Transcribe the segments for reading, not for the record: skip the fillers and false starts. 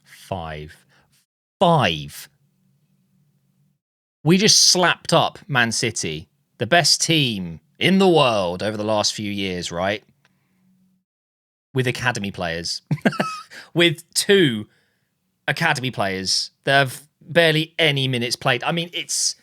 Five. Five. We just slapped up Man City, the best team in the world over the last few years, right? With academy players. With two academy players that have barely any minutes played. I mean, it's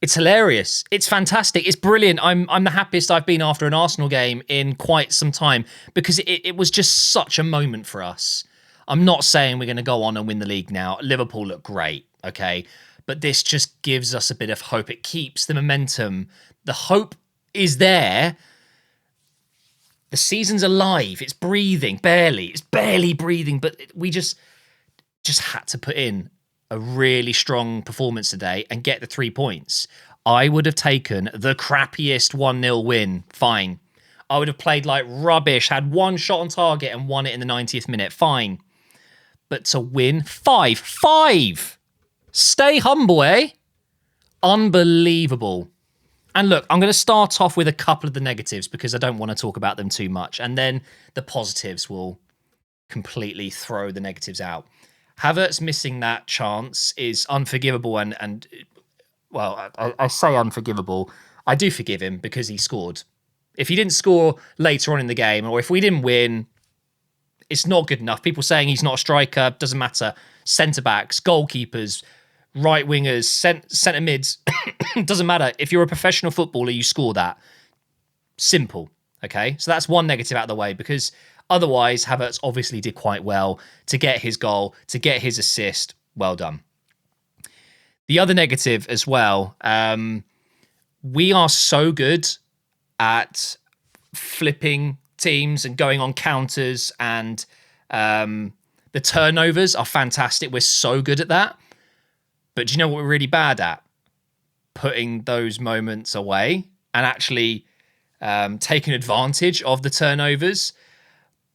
hilarious. It's fantastic. It's brilliant. I'm the happiest I've been after an Arsenal game in quite some time because it was just such a moment for us. I'm not saying we're going to go on and win the league now. Liverpool look great, okay? But this just gives us a bit of hope. It keeps the momentum. The hope is there. The season's alive. It's breathing, barely. It's barely breathing, but we just had to put in a really strong performance today and get the 3 points. I would have taken the crappiest 1-0 win. Fine. I would have played like rubbish, had one shot on target and won it in the 90th minute. Fine. But to win 5. Stay humble, eh? Unbelievable. And look, I'm going to start off with a couple of the negatives because I don't want to talk about them too much. And then the positives will completely throw the negatives out. Havertz missing that chance is unforgivable and well, I say unforgivable. I do forgive him because he scored. If he didn't score later on in the game or if we didn't win, it's not good enough. People saying he's not a striker, doesn't matter. Centre-backs, goalkeepers, right wingers, centre mids, doesn't matter. If you're a professional footballer, you score that. Simple, okay? So that's one negative out of the way because otherwise, Havertz obviously did quite well to get his goal, to get his assist. Well done. The other negative as well, we are so good at flipping teams and going on counters and the turnovers are fantastic. We're so good at that. But do you know what we're really bad at? Putting those moments away and actually taking advantage of the turnovers.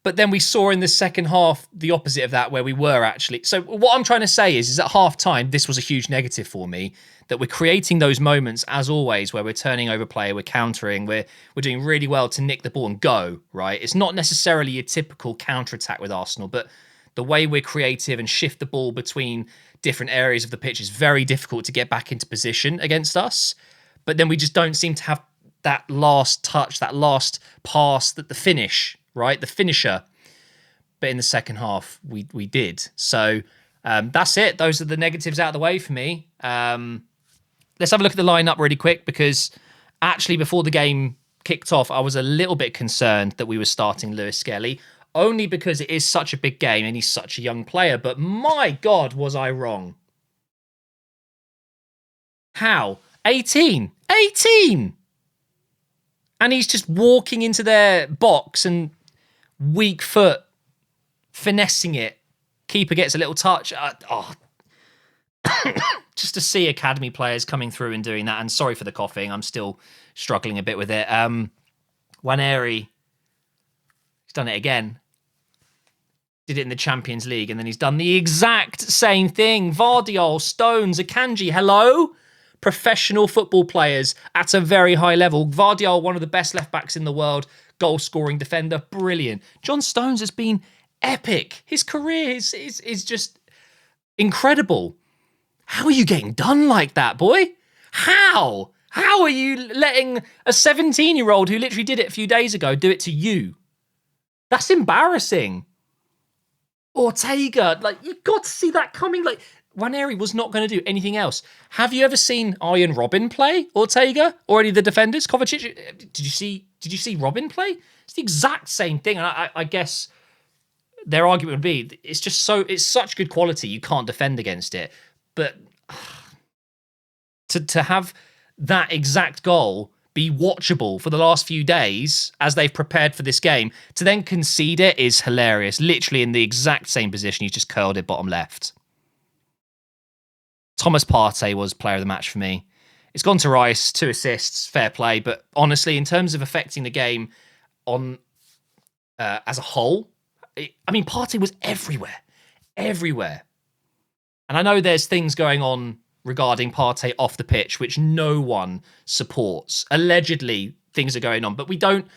But then we saw in the second half the opposite of that, where we were actually. So what I'm trying to say is at half time, this was a huge negative for me, that we're creating those moments, as always, where we're turning over play, we're countering, we're doing really well to nick the ball and go, right? It's not necessarily a typical counter-attack with Arsenal, but the way we're creative and shift the ball between different areas of the pitch is very difficult to get back into position against us. But then we just don't seem to have that last touch, that last pass, that the finish, right? The finisher. But in the second half, we did. So that's it. Those are the negatives out of the way for me. Let's have a look at the lineup really quick because actually before the game kicked off, I was a little bit concerned that we were starting Lewis Skelly, only because it is such a big game and he's such a young player. But my God, was I wrong. How? 18! 18! And he's just walking into their box and weak foot, finessing it. Keeper gets a little touch. Just to see academy players coming through and doing that. And sorry for the coughing. I'm still struggling a bit with it. Waneri, he's done it again. Did it in the Champions League. And then he's done the exact same thing. Vardiol, Stones, Akanji. Hello? Professional football players at a very high level. Vardiol, one of the best left-backs in the world. Goal-scoring defender. Brilliant. John Stones has been epic. His career is just incredible. How are you getting done like that, boy? How? How are you letting a 17-year-old who literally did it a few days ago do it to you? That's embarrassing. Ortega, like, you've got to see that coming. Like, Waneri was not going to do anything else. Have you ever seen Arjen Robben play Ortega or any of the defenders? Kovacic, did you see Robben play? It's the exact same thing. And I guess their argument would be it's such good quality you can't defend against it. But to have that exact goal be watchable for the last few days as they've prepared for this game, to then concede it is hilarious. Literally in the exact same position, he's just curled it bottom left. Thomas Partey was player of the match for me. It's gone to Rice, 2 assists, fair play. But honestly, in terms of affecting the game on as a whole, Partey was everywhere. And I know there's things going on regarding Partey off the pitch, which no one supports. Allegedly, things are going on, but we don't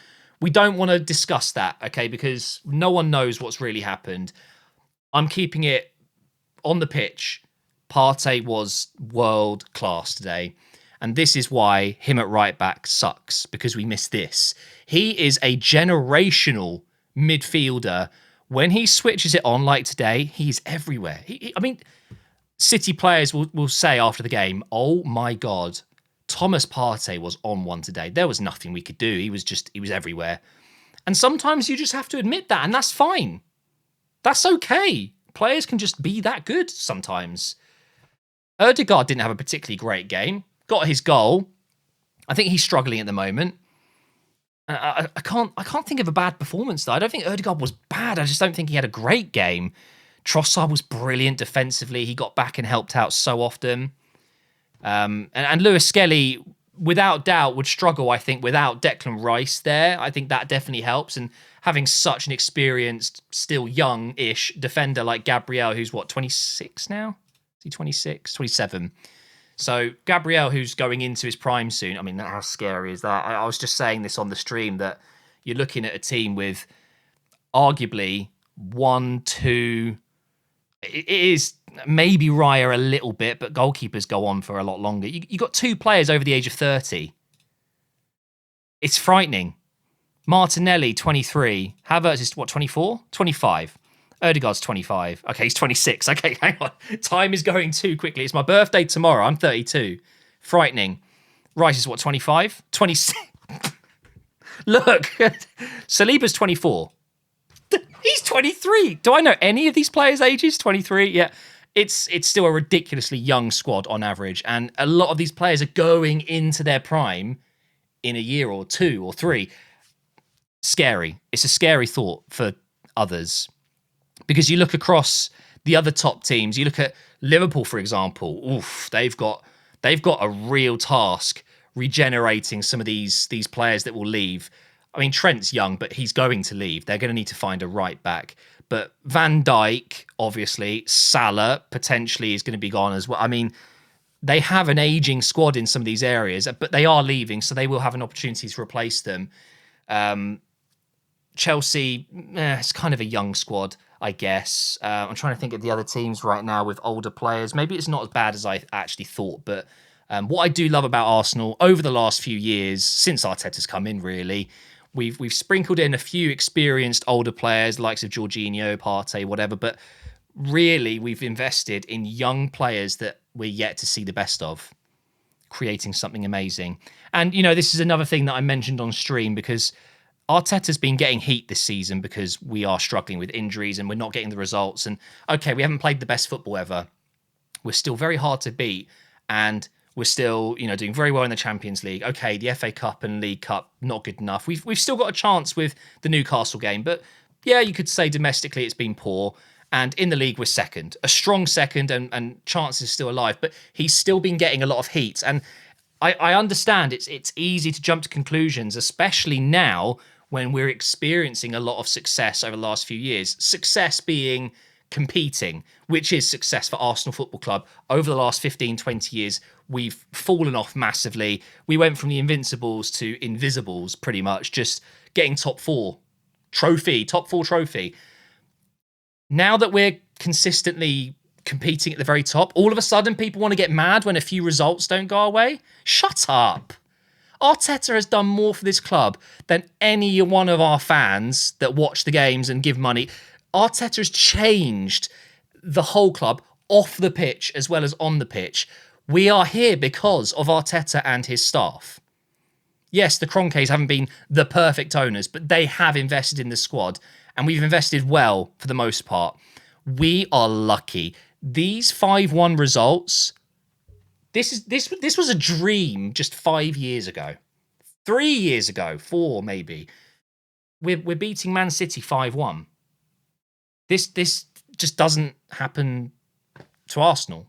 We don't want to discuss that, okay? Because no one knows what's really happened. I'm keeping it on the pitch. Partey was world class today. And this is why him at right back sucks, because we missed this. He is a generational midfielder. When he switches it on like today, he's everywhere. I mean, City players will say after the game, oh my God, Thomas Partey was on one today. There was nothing we could do. He was everywhere. And sometimes you just have to admit that, and that's fine. That's okay. Players can just be that good sometimes. Ødegaard didn't have a particularly great game. Got his goal. I think he's struggling at the moment. I can't think of a bad performance though. I don't think Ødegaard was bad. I just don't think he had a great game. Trossard was brilliant defensively. He got back and helped out so often. And Lewis Skelly, without doubt, would struggle, I think, without Declan Rice there. I think that definitely helps. And having such an experienced, still young-ish defender like Gabriel, who's 26 now? Is he 26? 27. So Gabriel, who's going into his prime soon, I mean, how scary is that? I was just saying this on the stream, that you're looking at a team with arguably 1, 2... It is maybe Raya a little bit, but goalkeepers go on for a lot longer. You got 2 players over the age of 30. It's frightening. Martinelli, 23. Havertz is, 24? 25. Ødegaard's 25. Okay, he's 26. Okay, hang on. Time is going too quickly. It's my birthday tomorrow. I'm 32. Frightening. Rice is 25? 26. Look, Saliba's 24. He's 23. Do I know any of these players' ages? 23? Yeah. It's still a ridiculously young squad on average. And a lot of these players are going into their prime in a year or 2 or 3. Scary. It's a scary thought for others. Because you look across the other top teams, you look at Liverpool, for example. Oof, they've got a real task regenerating some of these players that will leave. I mean, Trent's young, but he's going to leave. They're going to need to find a right back. But Van Dijk, obviously, Salah potentially is going to be gone as well. I mean, they have an aging squad in some of these areas, but they are leaving, so they will have an opportunity to replace them. Chelsea, it's kind of a young squad, I guess. I'm trying to think of the other teams right now with older players. Maybe it's not as bad as I actually thought, but what I do love about Arsenal over the last few years, since Arteta's come in, really, we've sprinkled in a few experienced older players, likes of Jorginho, Partey, whatever, but really we've invested in young players that we're yet to see the best of, creating something amazing. And, you know, this is another thing that I mentioned on stream, because Arteta's been getting heat this season because we are struggling with injuries and we're not getting the results. And okay, we haven't played the best football ever. We're still very hard to beat, and we're still, you know, doing very well in the Champions League. Okay, the FA Cup and League Cup, not good enough. We've still got a chance with the Newcastle game, but yeah, you could say domestically it's been poor. And in the league, we're second, a strong second, and chances still alive. But he's still been getting a lot of heat, and I understand it's easy to jump to conclusions, especially now when we're experiencing a lot of success over the last few years. Success being competing, which is success for Arsenal Football Club. Over the last 15, 20 years, we've fallen off massively. We went from the Invincibles to Invisibles, pretty much, just getting top 4 trophy. Now that we're consistently competing at the very top, all of a sudden people want to get mad when a few results don't go our way. Shut up. Arteta has done more for this club than any one of our fans that watch the games and give money. Arteta has changed the whole club off the pitch as well as on the pitch. We are here because of Arteta and his staff. Yes, the Cronkays haven't been the perfect owners, but they have invested in the squad, and we've invested well for the most part. We are lucky. These 5-1 results, this was a dream just 5 years ago. 3 years ago, 4 maybe. We're beating Man City 5-1. This just doesn't happen to Arsenal.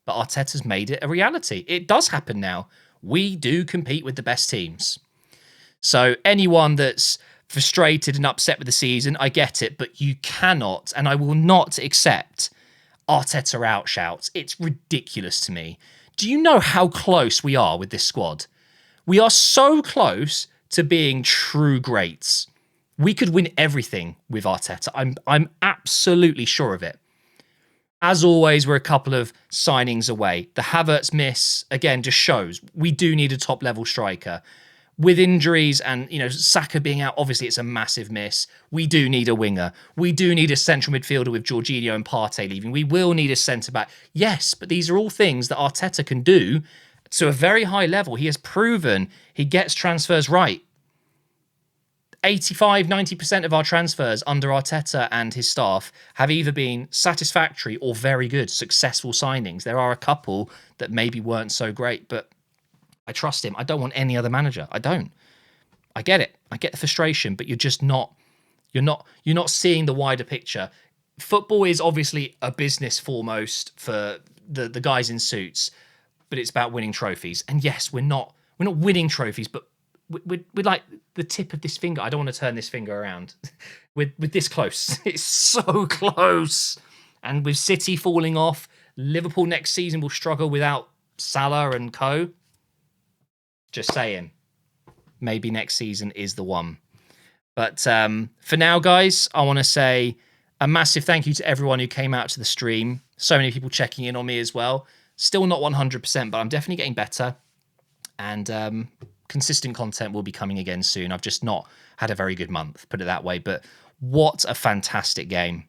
But Arteta's made it a reality. It does happen now. We do compete with the best teams. So anyone that's frustrated and upset with the season, I get it, but you cannot, and I will not accept Arteta out shouts. It's ridiculous to me. Do you know how close we are with this squad? We are so close to being true greats. We could win everything with Arteta. I'm absolutely sure of it. As always, we're a couple of signings away. The Havertz miss, again, just shows we do need a top-level striker. With injuries and, Saka being out, obviously it's a massive miss. We do need a winger. We do need a central midfielder with Jorginho and Partey leaving. We will need a centre-back. Yes, but these are all things that Arteta can do to a very high level. He has proven he gets transfers right. 85, 90% of our transfers under Arteta and his staff have either been satisfactory or very good, successful signings. There are a couple that maybe weren't so great, but I trust him. I don't want any other manager. I don't. I get it. I get the frustration, but you're just not. You're not seeing the wider picture. Football is obviously a business foremost for the guys in suits, but it's about winning trophies. And yes, we're not winning trophies, but we're like the tip of this finger. I don't want to turn this finger around. We're this close. It's so close. And with City falling off, Liverpool next season will struggle without Salah and co. Just saying, maybe next season is the one. But for now, guys, I want to say a massive thank you to everyone who came out to the stream. So many people checking in on me as well. Still not 100%, but I'm definitely getting better. And consistent content will be coming again soon. I've just not had a very good month, put it that way. But what a fantastic game.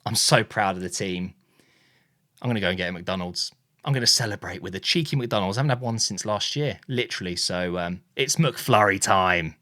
I'm so proud of the team. I'm going to go and get a McDonald's. I'm going to celebrate with a cheeky McDonald's. I haven't had one since last year, literally. So it's McFlurry time.